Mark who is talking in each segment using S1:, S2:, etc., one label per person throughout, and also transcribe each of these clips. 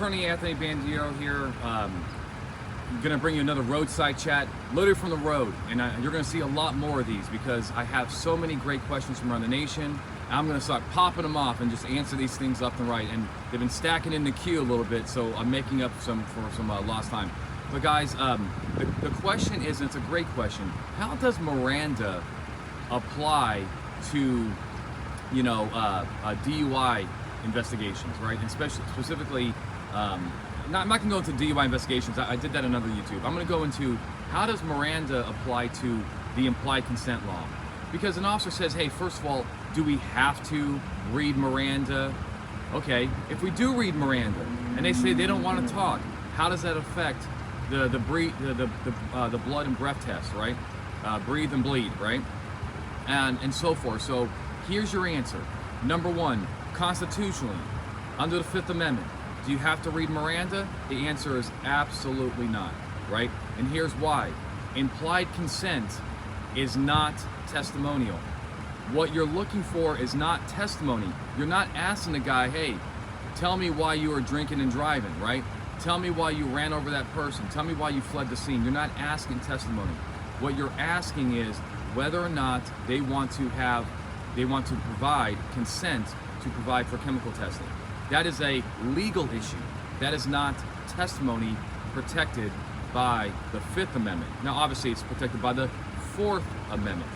S1: Attorney Anthony Bandiero here. I'm gonna bring you another roadside chat, loaded from the road, and you're gonna see a lot more of these because I have so many great questions from around the nation. I'm gonna start popping them off and just answer these things left and right, and they've been stacking in the queue a little bit, so I'm making up for some lost time. But guys, the question is, and it's a great question, how does Miranda apply to, DUI investigations, right? And specifically, I'm not gonna go into DUI investigations. I did that on another YouTube. I'm gonna go into how does Miranda apply to the implied consent law? Because an officer says, hey, first of all, do we have to read Miranda? Okay, if we do read Miranda and they say they don't want to talk, how does that affect the blood and breath test, right? Breathe and bleed, right? And so forth. So here's your answer. Number one, constitutionally, under the Fifth Amendment, do you have to read Miranda? The answer is absolutely not, right? And here's why. Implied consent is not testimonial. What you're looking for is not testimony. You're not asking the guy, hey, tell me why you were drinking and driving, right? Tell me why you ran over that person. Tell me why you fled the scene. You're not asking testimony. What you're asking is whether or not they want to provide consent to provide for chemical testing. That is a legal issue. That is not testimony protected by the Fifth Amendment. Now, obviously, it's protected by the Fourth Amendment,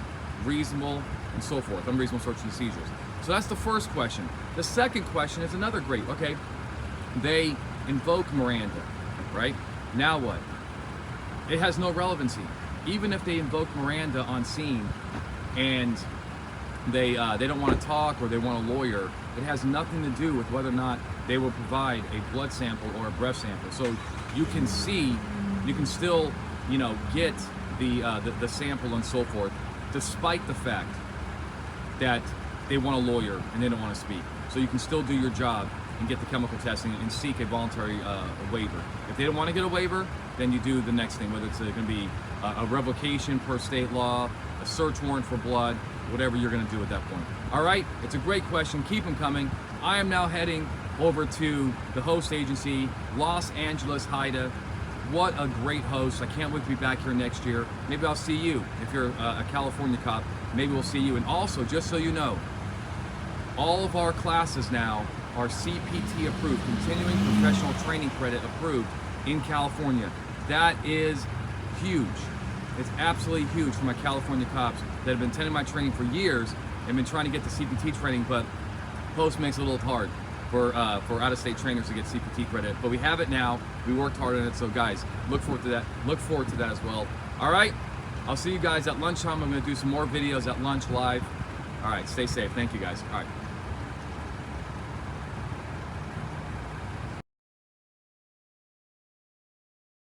S1: reasonable and so forth, unreasonable search and seizures. So that's the first question. The second question is another great, okay, they invoke Miranda, right? Now what? It has no relevancy. Even if they invoke Miranda on scene and they don't want to talk or they want a lawyer, it has nothing to do with whether or not they will provide a blood sample or a breath sample. So you can still, get the sample and so forth, despite the fact that they want a lawyer and they don't want to speak. So you can still do your job and get the chemical testing and seek a voluntary waiver. If they don't want to get a waiver, then you do the next thing, whether it's going to be a revocation per state law, a search warrant for blood, whatever you're going to do at that point. All right, it's a great question. Keep them coming. I am now heading over to the host agency, Los Angeles HIDTA. What a great host. I can't wait to be back here next year. Maybe I'll see you. If you're a California cop, maybe we'll see you. And also, just so you know, all of our classes now are CPT approved, continuing professional training credit approved in California. That is huge. It's absolutely huge for my California cops that have been attending my training for years and been trying to get the CPT training, but post makes it a little hard for out-of-state trainers to get CPT credit. But we have it now. We worked hard on it, so guys, look forward to that. Look forward to that as well. All right, I'll see you guys at lunchtime. I'm going to do some more videos at lunch live. All right, stay safe. Thank you, guys. All right.